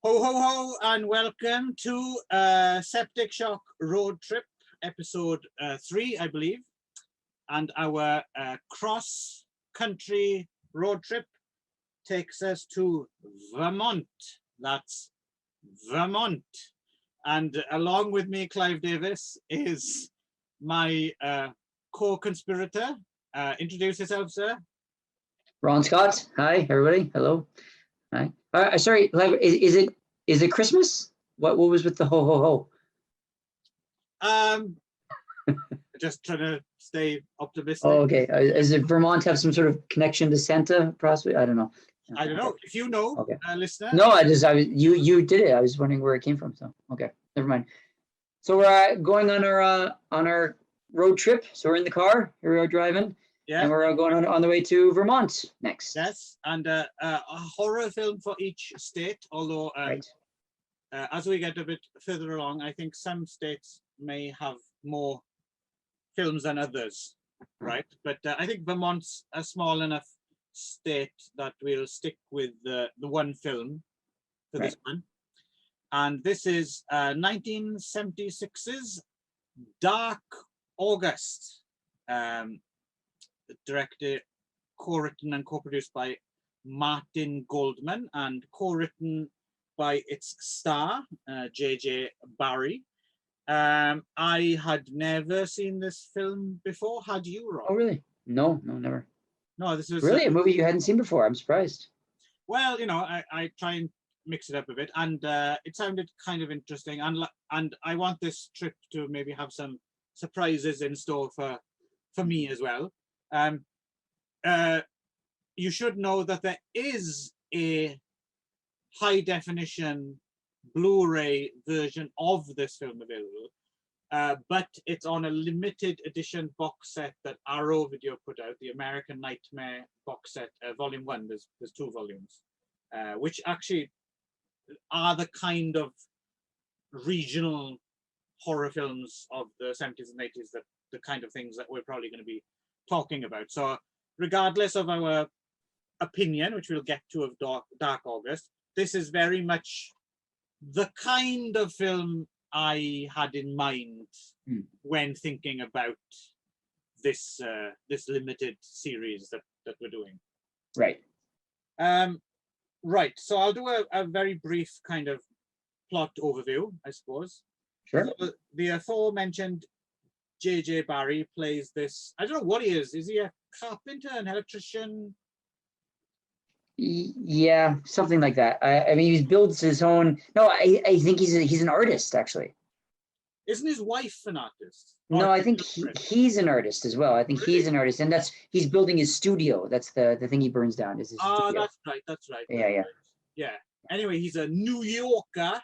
Ho, ho, ho, and welcome to Septic Shock Road Trip, episode 3, I believe. And our cross-country road trip takes us to Vermont. That's Vermont. And along with me, Clive Davis, is my co-conspirator. Introduce yourself, sir. Ron Scott. Hi, everybody. Hello. Hi. Sorry, is it Christmas? What was with the ho ho ho? Just trying to stay optimistic. Oh, okay. Is it Vermont have some sort of connection to Santa? Possibly. I don't know. I don't know. If you know, okay. Listener. No, you did it. I was wondering where it came from. So okay, never mind. So we're going on our road trip. So we're in the car. Here we are driving. Yeah. And we're going on the way to Vermont next. Yes, and a horror film for each state, although right. As we get a bit further along, I think some states may have more films than others, right? But I think Vermont's a small enough state that we'll stick with the one film for this one. And this is 1976's Dark August. Directed, co-written and co-produced by Martin Goldman and co-written by its star, J.J. Barrie. I had never seen this film before. Had you, Rob? Oh, really? No, never. No, this was really a movie you hadn't seen before. I'm surprised. Well, you know, I try and mix it up a bit, and it sounded kind of interesting, and I want this trip to maybe have some surprises in store for me as well. You should know that there is a high definition Blu-ray version of this film available, but it's on a limited edition box set that Arrow Video put out, the American Nightmare box set, volume 1. There's 2 volumes, which actually are the kind of regional horror films of the 70s and 80s, that the kind of things that we're probably going to be talking about. So regardless of our opinion, which we'll get to, of Dark August, this is very much the kind of film I had in mind when thinking about this this limited series that we're doing. Right. Right. So I'll do a very brief kind of plot overview, I suppose. Sure. So the aforementioned J.J. Barrie plays this. I don't know what he is. Is he a carpenter, an electrician? Yeah, something like that. I mean, he builds his own. No, I think he's an artist, actually. Isn't his wife an artist? No, I think he's an artist as well. I think he's an artist, and he's building his studio. That's the thing he burns down. Is his studio. That's right. That's right. Yeah. Right. Yeah. Anyway, he's a New Yorker,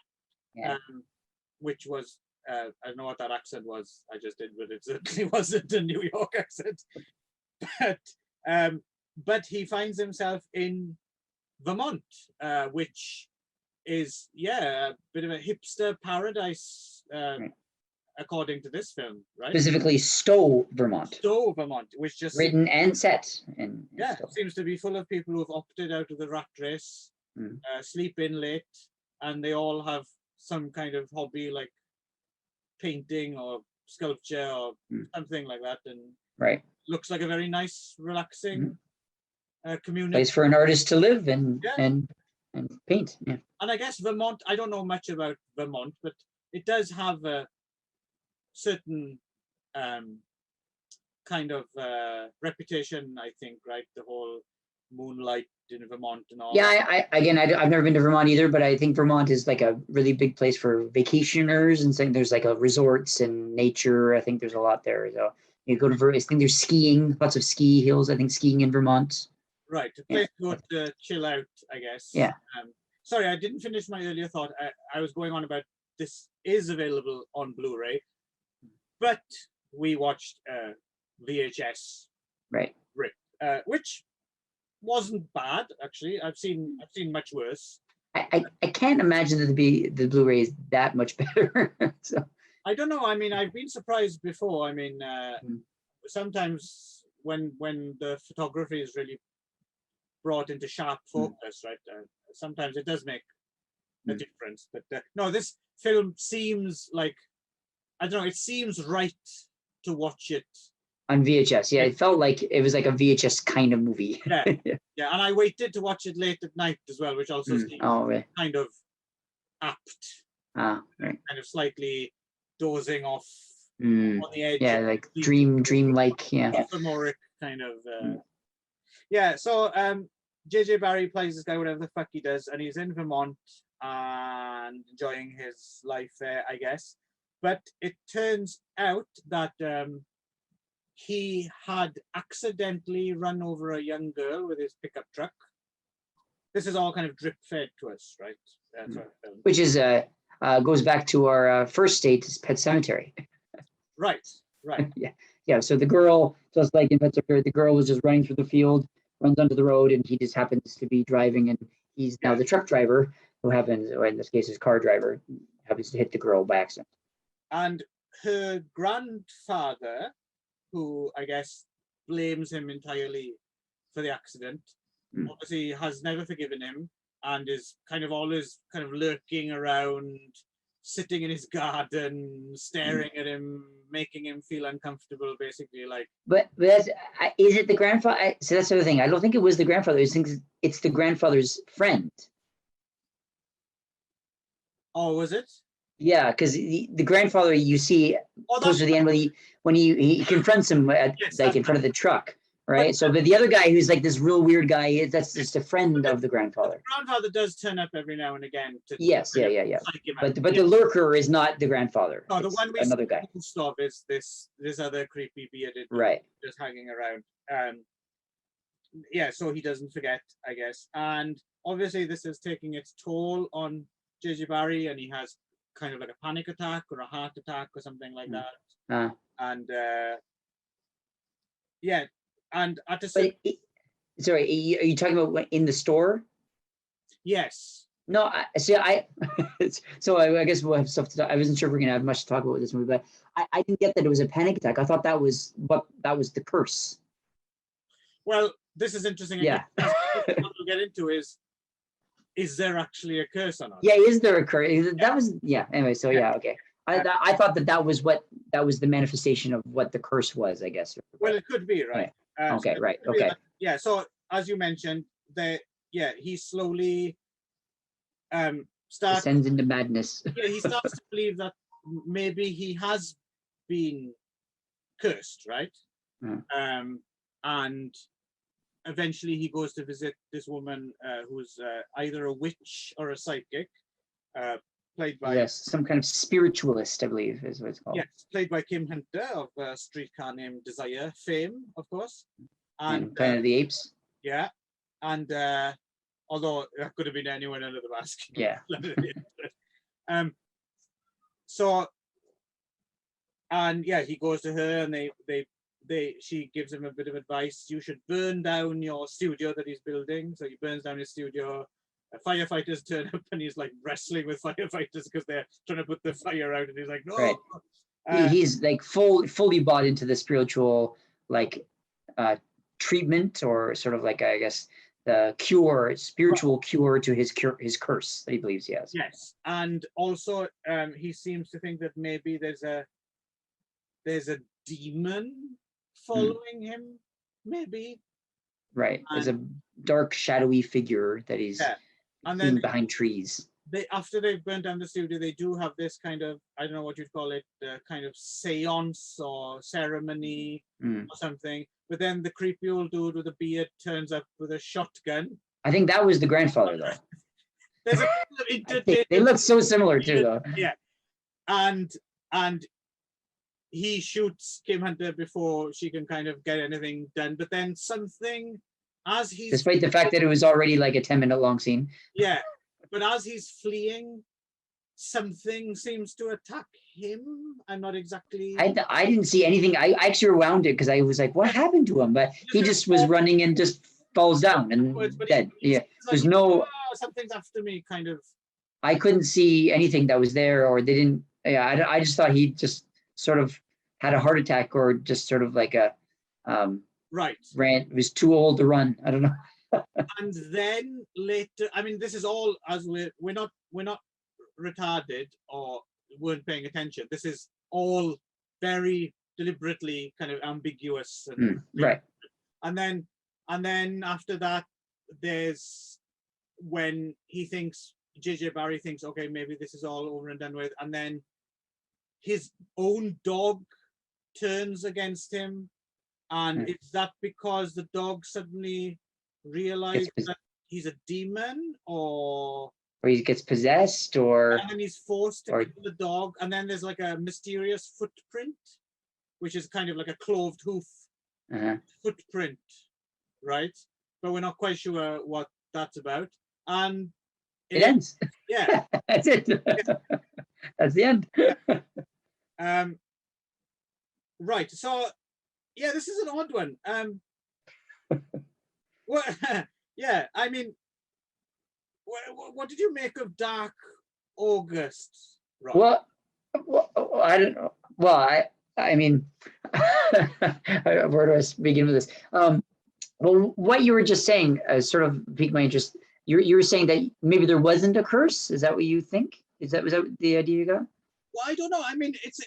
which was. I don't know what that accent was. I just did, but it certainly wasn't a New York accent. But he finds himself in Vermont, which is a bit of a hipster paradise, according to this film, right? Specifically, Stowe, Vermont. Stowe, Vermont, which just written and set in Stowe. Seems to be full of people who have opted out of the rat race, sleep in late, and they all have some kind of hobby like painting or sculpture or something like that, and looks like a very nice, relaxing community. Place for an artist to live and paint. Yeah. And I guess Vermont, I don't know much about Vermont, but it does have a certain kind of reputation, I think, right? The whole moonlight in Vermont and all. Yeah, I've never been to Vermont either, but I think Vermont is like a really big place for vacationers, and saying there's like resorts and nature. I think there's a lot there. So you go to I think there's skiing, lots of ski hills. I think skiing in Vermont. Right, a place to chill out, I guess. Yeah. Sorry, I didn't finish my earlier thought. I was going on about this is available on Blu-ray, but we watched VHS. Right. Which wasn't bad, actually. I've seen much worse. I can't imagine that the Blu-ray is that much better. So I don't know. I mean, I've been surprised before. I mean, sometimes when the photography is really brought into sharp focus, right? Sometimes it does make a difference. But no, this film seems like, I don't know, it seems right to watch it on VHS. Yeah, it felt like it was like a VHS kind of movie. Yeah, yeah, and I waited to watch it late at night as well, which also seems right. kind of apt. Right. Kind of slightly dozing off on the edge. Yeah, like dream-like. Yeah. Sophomoric kind of. Yeah. So JJ Barry plays this guy, whatever the fuck he does, and he's in Vermont and enjoying his life there, I guess. But it turns out that he had accidentally run over a young girl with his pickup truck. This is all kind of drip fed to us, right? Which is goes back to our first state, Pet Cemetery. Right. Yeah. So the girl, just like in Pet Cemetery, the girl was just running through the field, runs onto the road, and he just happens to be driving, and he's now the truck driver who happens, or in this case, his car driver, happens to hit the girl by accident. And her grandfather, who I guess blames him entirely for the accident, obviously has never forgiven him and is kind of always kind of lurking around, sitting in his garden, staring at him, making him feel uncomfortable, basically. Like, but that's, is it the grandfather? So that's the other thing. I don't think it was the grandfather. I think it's the grandfather's friend. Oh, was it? Yeah, because the grandfather, you see closer to the end when he confronts him at, in front of the truck, right? So, but the other guy who's like this real weird guy, that's just a friend of the grandfather. The grandfather does turn up every now and again. Yeah. But the lurker is not the grandfather. No, the one we another guy. Stop is this other creepy bearded right just hanging around. Yeah, so he doesn't forget, I guess, and obviously this is taking its toll on JJ Barry, and he has kind of like a panic attack or a heart attack or something like that. And yeah, and at the sorry, are you talking about in the store? Yes. No, so I guess we'll have stuff to talk. I wasn't sure if we're gonna have much to talk about with this movie, but I didn't get that it was a panic attack. I thought that was the curse. Well, this is interesting. Yeah. What we'll get into is there actually a curse or not? Yeah, is there a curse? That was anyway. So okay. I thought that was the manifestation of what the curse was, I guess. Well, it could be, right? Okay, so right. Okay. Yeah. So as you mentioned, he slowly descends into madness. Yeah, he starts to believe that maybe he has been cursed, right? And eventually he goes to visit this woman who's either a witch or a psychic, played by some kind of spiritualist, I believe is what it's called. Yes, played by Kim Hunter of Streetcar Named Desire fame, of course, and Planet of the Apes. Yeah, and although that could have been anyone under the mask. Yeah. So, and yeah, he goes to her, and she gives him a bit of advice. You should burn down your studio that he's building. So he burns down his studio. Firefighters turn up, and he's like wrestling with firefighters because they're trying to put the fire out, and he's like, no. Right. He's like fully bought into the spiritual treatment, or sort of like, I guess, the spiritual cure to his curse that he believes he has. Yes, and also he seems to think that maybe there's a demon following him, maybe. Right, there's a dark, shadowy figure that he's and then behind trees. After they've burned down the studio, they do have this kind of, I don't know what you'd call it, kind of seance or ceremony or something. But then the creepy old dude with a beard turns up with a shotgun. I think that was the grandfather, though. There's a they look so similar too, though. Yeah, and he shoots Kim Hunter before she can kind of get anything done. But then something, as he's despite the fact that it was already like a 10-minute long scene. Yeah, but as he's fleeing, something seems to attack him. I'm not exactly. I didn't see anything. I actually rewound it because I was like, what happened to him? But he just was running and just falls down and dead. Yeah, there's like, no. Something's after me, kind of. I couldn't see anything that was there, or they didn't. Yeah, I just thought he just sort of had a heart attack, or just sort of like a right. Ran. Was too old to run. I don't know. And then later, I mean, this is all as we're retarded or weren't paying attention. This is all very deliberately kind of ambiguous and right. And then after that, there's when he thinks JJ Barry thinks, okay, maybe this is all over and done with, and then his own dog turns against him, and is that because the dog suddenly realized that he's a demon, or he gets possessed, or and then he's forced to kill the dog, and then there's like a mysterious footprint, which is kind of like a cloved hoof footprint, right? But we're not quite sure what that's about. And it ends. Yeah. That's it. That's the end. Right. So yeah, this is an odd one. What yeah, I mean, what did you make of Dark August, Rob? Well, I don't know. Well, I mean, where do I begin with this? Well, what you were just saying sort of piqued my interest. You were saying that maybe there wasn't a curse. Is that what you think? Was that the idea you got? Well, I don't know. I mean, it's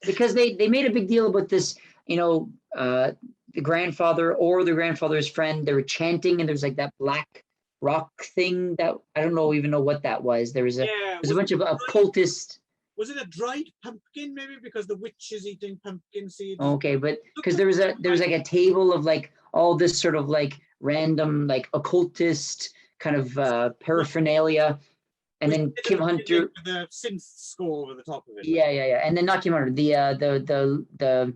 because they made a big deal about this. The grandfather or the grandfather's friend. They were chanting, and there's like that black rock thing that I don't even know what that was. There was a bunch of occultist. Was it a dried pumpkin, maybe, because the witch is eating pumpkin seeds? Okay, but because there was like a table of like all this sort of like random like occultist kind of paraphernalia, and then Kim Hunter, the synth score over the top of it. Yeah, and then not Kim Hunter, the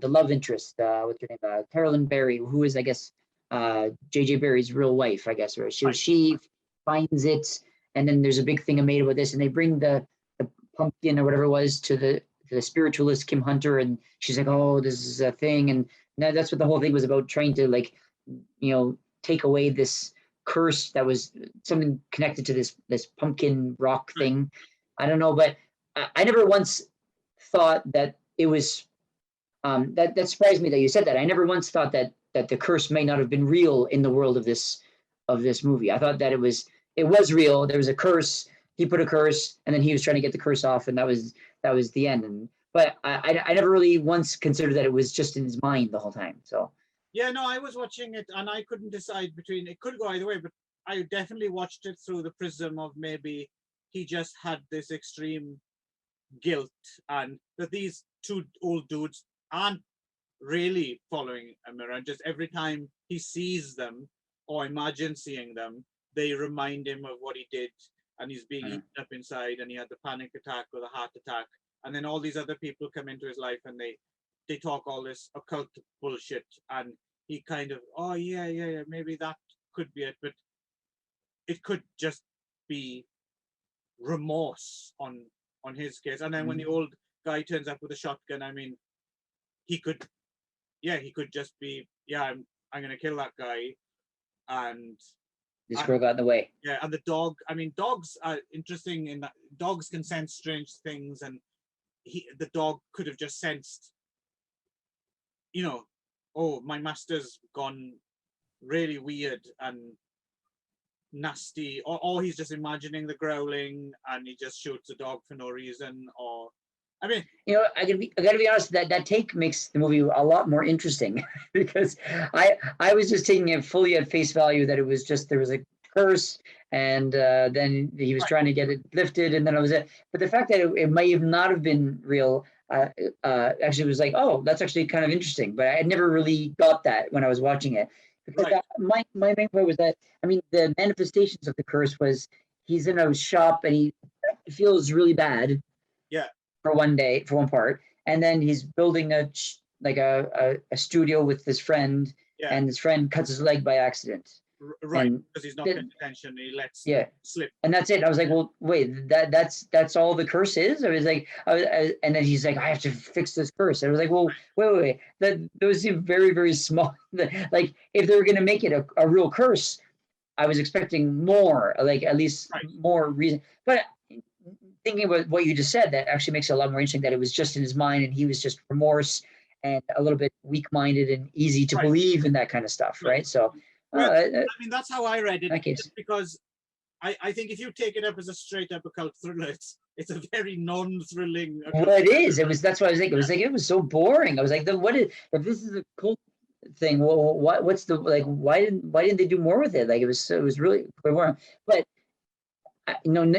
love interest, what's her name, Carolyn Berry, who is I guess JJ Berry's real wife, I guess, right? She finds it, and then there's a big thing made about this, and they bring the pumpkin or whatever it was to the spiritualist Kim Hunter, and she's like, oh, this is a thing, and that's what the whole thing was about, trying to like take away this curse that was something connected to this pumpkin rock thing. I don't know, but I never once thought that it was that surprised me that you said that. I never once thought that the curse may not have been real in the world of this movie. I thought that it was real. There was a curse. He put a curse, and then he was trying to get the curse off, and that was the end. But I never really once considered that it was just in his mind the whole time. So yeah, no, I was watching it, and I couldn't decide between. It could go either way, but I definitely watched it through the prism of maybe he just had this extreme guilt, and that these two old dudes aren't really following him around. Just every time he sees them or imagines seeing them, they remind him of what he did, and he's being eaten up inside, and he had the panic attack or the heart attack, and then all these other people come into his life, and they talk all this occult bullshit, and he kind of, oh yeah, maybe that could be it, but it could just be remorse on his case. And then when the old guy turns up with a shotgun, I mean, he could just be, I'm gonna kill that guy, and this girl got in the way. Yeah, and the dog. I mean, dogs are interesting in that dogs can sense strange things, and the dog could have just sensed, oh, my master's gone really weird and nasty, or he's just imagining the growling and he just shoots the dog for no reason, or I mean, I gotta be honest, that take makes the movie a lot more interesting because I was just taking it fully at face value that it was just there was a curse, and then he was trying to get it lifted, and then it was it. But the fact that it might have not have been real actually was like, oh, that's actually kind of interesting. But I never really got that when I was watching it. Because my main point was that, I mean, the manifestations of the curse was he's in a shop and he feels really bad. Yeah. For one part, and then he's building a studio with his friend, and his friend cuts his leg by accident. Right, because he's not paying attention, he lets slip. And that's it. I was like, well, wait, that's all the curse is? I was like, and then he's like, I have to fix this curse. And I was like, well, wait. Those seem very, very small. Like, if they were going to make it a real curse, I was expecting more, like at least more reason. But thinking about what you just said, that actually makes it a lot more interesting that it was just in his mind and he was just remorse and a little bit weak-minded and easy to believe in that kind of stuff, right? So, I mean, that's how I read it, just because I think if you take it up as a straight up occult thriller, it's a very non-thrilling. Well, it is. It was. That's what I was thinking. It was like it was so boring. I was like, then what is if this is a cult thing? Well, what's the like? Why didn't they do more with it? Like it was really quite boring. But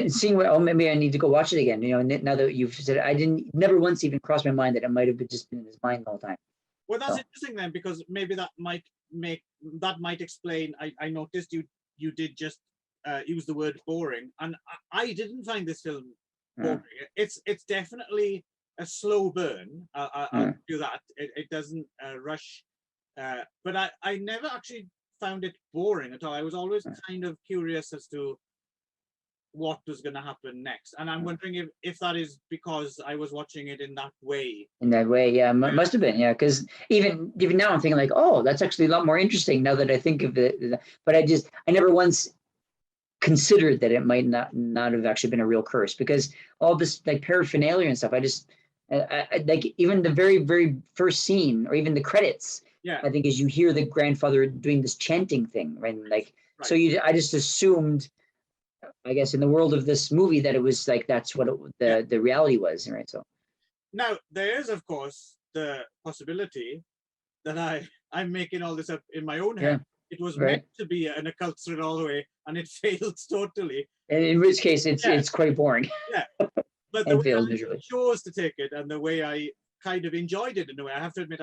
seeing what, oh, maybe I need to go watch it again. Now that you've said it, I didn't never once even crossed my mind that it might have just been in his mind the whole time. Well, that's interesting then, because maybe that might explain. I noticed you did just use the word boring, and I didn't find this film boring. It's definitely a slow burn. I'll do that. It doesn't rush, but I never actually found it boring at all. I was always kind of curious as to what was going to happen next, and I'm wondering if that is because I was watching it in that way. Yeah, must have been, yeah. Because even now, I'm thinking like, oh, that's actually a lot more interesting now that I think of it. But I never once considered that it might not have actually been a real curse, because all this like paraphernalia and stuff. I like even the very very first scene, or even the credits. Yeah, I think as you hear the grandfather doing this chanting thing, right? Like, right. So I just assumed, I guess, in the world of this movie, that it was like that's what the reality was, right? So now there is, of course, the possibility that I'm making all this up in my own head. It was meant to be an occult thriller all the way, and it failed totally. And in which case, it's quite boring. Yeah, but the way I chose to take it, and the way I kind of enjoyed it in a way, I have to admit,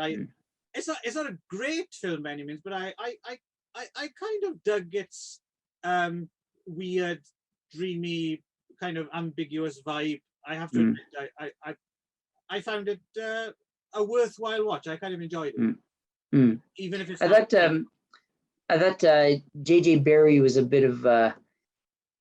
it's not a great film by any means, but I kind of dug its weird, dreamy, kind of ambiguous vibe. I have to admit, I found it a worthwhile watch. I kind of enjoyed it, even if it's. I thought J.J. Barry was a bit of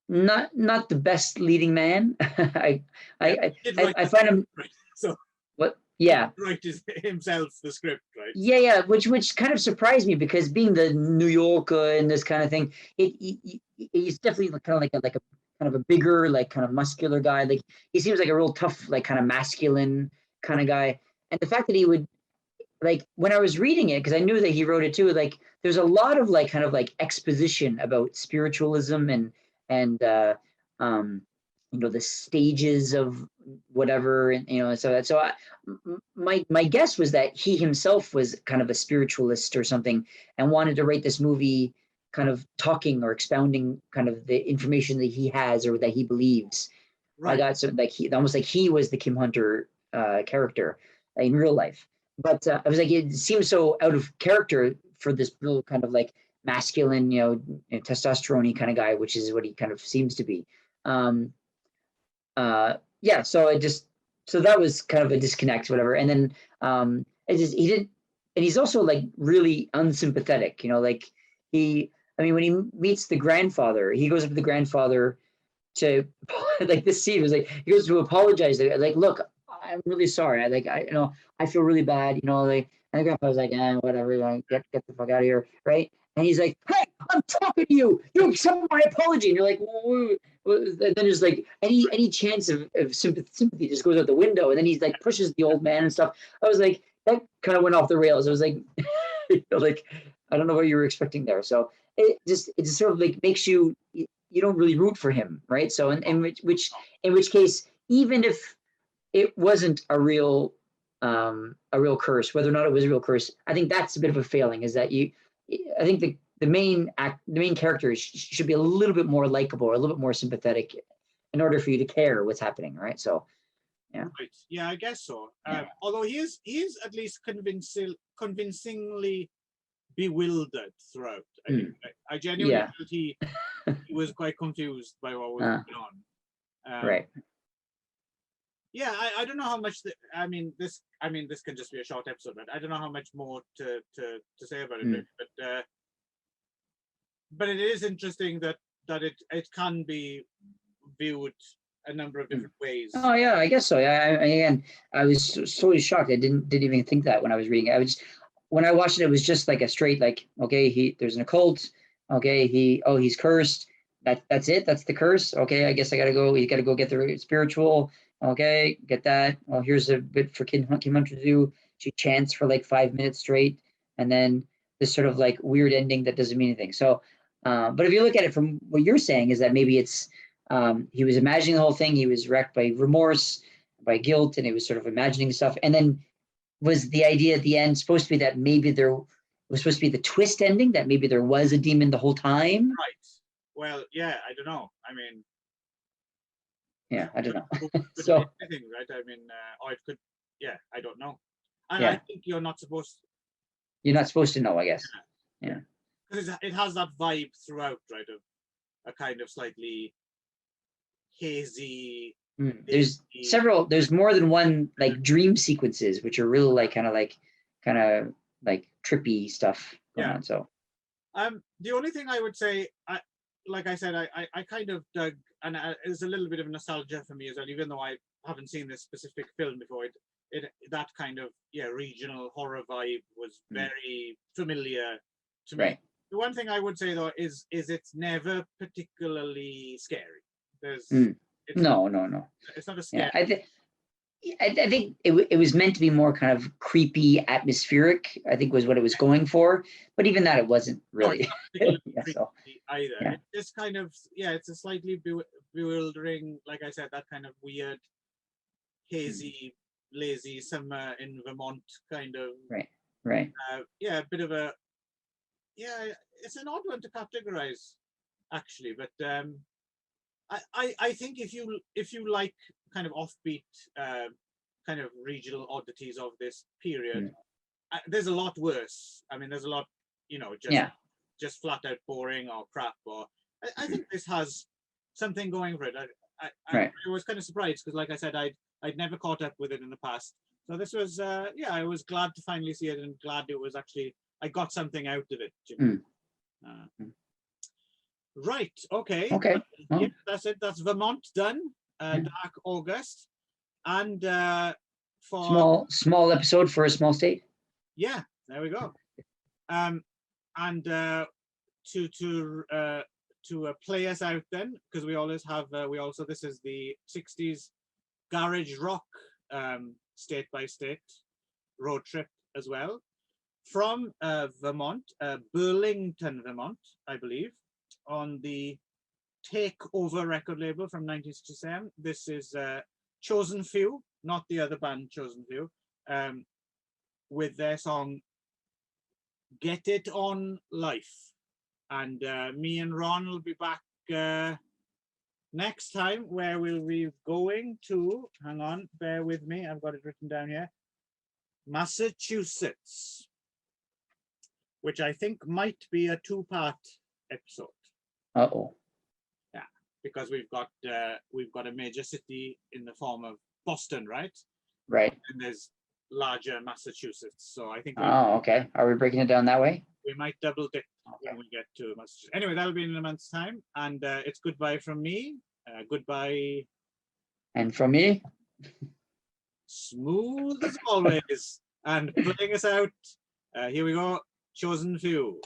not the best leading man. I find him. Right. So what? Yeah. Write himself the script, right? Yeah, which kind of surprised me, because being the New Yorker and this kind of thing, he's definitely kind of like a kind of a bigger, like kind of muscular guy. Like he seems like a real tough, like kind of masculine kind of guy. And the fact that he would, like, when I was reading it, because I knew that he wrote it too, like there's a lot of like kind of like exposition about spiritualism and the stages of whatever, and so my guess was that he himself was kind of a spiritualist or something, and wanted to write this movie kind of talking or expounding kind of the information that he has or that he believes. Right. I got so like almost like he was the Kim Hunter character in real life. But I was like, it seems so out of character for this real kind of like masculine, testosterone-y kind of guy, which is what he kind of seems to be. Yeah, so that was kind of a disconnect, whatever. And then he didn't, and he's also like really unsympathetic, like when he meets the grandfather, he goes up to the grandfather to like this scene was like he goes to apologize, like, look, I'm really sorry. I feel really bad, like, and the grandpa was like, whatever, like, get the fuck out of here, right? And he's like, hey, I'm talking to you. You accept my apology. And you're like, well, and then there's like any chance of sympathy just goes out the window. And then he's like pushes the old man and stuff. I was like, that kind of went off the rails. I was like, like, I don't know what you were expecting there. So it just sort of like makes you don't really root for him, right? So in which case, even if it wasn't a real curse, whether or not it was a real curse, I think that's a bit of a failing. Is that I think the main character should be a little bit more likable, or a little bit more sympathetic, in order for you to care what's happening, right? So, yeah. Right. Yeah, I guess so. Although he is at least convincingly bewildered throughout. I genuinely felt he was quite confused by what was going on. Right. Yeah, I don't know how much. This can just be a short episode, but I don't know how much more to say about it. But it is interesting that it can be viewed a number of different ways. Oh yeah, I guess so. Again, I was totally shocked. I didn't even think that when I was reading it. When I watched it, it was just like a straight like, okay, there's an occult. Okay, he's cursed. That's it. That's the curse. Okay, I guess I gotta go. You gotta go get the spiritual. Okay, get that. Well, here's a bit for Kim Hunter to do. She chants for like 5 minutes straight, and then this sort of like weird ending that doesn't mean anything. So But if you look at it from what you're saying, is that maybe it's he was imagining the whole thing. He was wrecked by remorse, by guilt, and he was sort of imagining stuff. And then was the idea at the end supposed to be that maybe there was supposed to be the twist ending, that maybe there was a demon the whole time? Right. Well, yeah, I don't know. I mean, Yeah, I don't know. could So be anything, right? I mean, or it could, yeah, I don't know. And Yeah. I think you're not supposed you're not supposed to know, I guess. Yeah. because it has that vibe throughout, right? Of a kind of slightly hazy. There's there's more than one like dream sequences, which are really like kind of like trippy stuff going on. So The only thing I would say, like I said, I kind of dug, and it's a little bit of nostalgia for me as well, even though I haven't seen this specific film before. That kind of regional horror vibe was very familiar to me. Right. The one thing I would say though is it's never particularly scary. No. It's not a scary. I think it was meant to be more kind of creepy, atmospheric, I think was what it was going for. But even that, it wasn't really. Either. Yeah. It's kind of, it's a slightly bewildering, like I said, that kind of weird, hazy, lazy summer in Vermont kind of. Right. A bit of a, it's an odd one to categorize, actually. But I think if you like kind of offbeat kind of regional oddities of this period, there's a lot worse. I mean, there's a lot, just flat out boring or crap. Or I think this has something going for it. I was kind of surprised because, like I said, I'd never caught up with it in the past. So this was, I was glad to finally see it, and glad it was actually, I got something out of it. Right. Okay. Okay. Well, That's it. That's Vermont done. Dark August, and for small episode for a small state. Yeah, there we go. And to play us out then, because we always have this is the 60s garage rock state by state road trip as well, from Vermont, Burlington, Vermont, I believe, on the Takeover record label from 1967. This is Chosen Few, not the other band Chosen Few, with their song Get It On Life. And me and Ron will be back next time, where we'll be going to, hang on, bear with me, I've got it written down here, Massachusetts, which I think might be a 2-part episode. Uh-oh. Yeah, because we've got a major city in the form of Boston, right? Right. And there's larger Massachusetts. So I think okay. Are we breaking it down that way? We might double dip when we get to Massachusetts. Anyway, that'll be in a month's time. And it's goodbye from me. Goodbye. And from me. Smooth as always. And playing us out. Here we go. Chosen Few.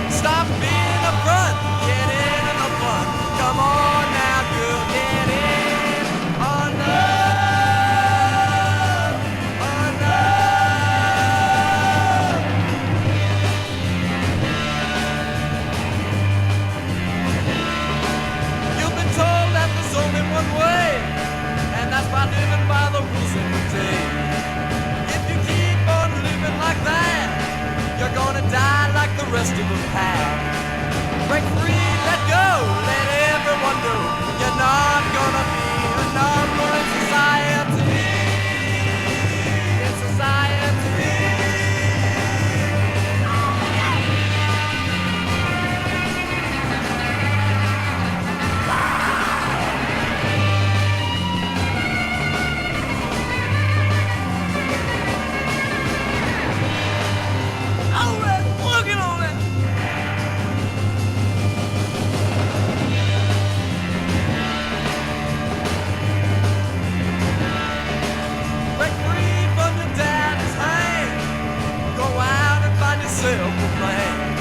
Stop being a front, get in the fun. Come on now, girl, get in on love, on love. You've been told that there's only one way, and that's by living by the rules of the day. If you keep on living like that, you're gonna die like the rest of them have. Break free, let go, let everyone know you're not gonna be a number in society. In society. simple man.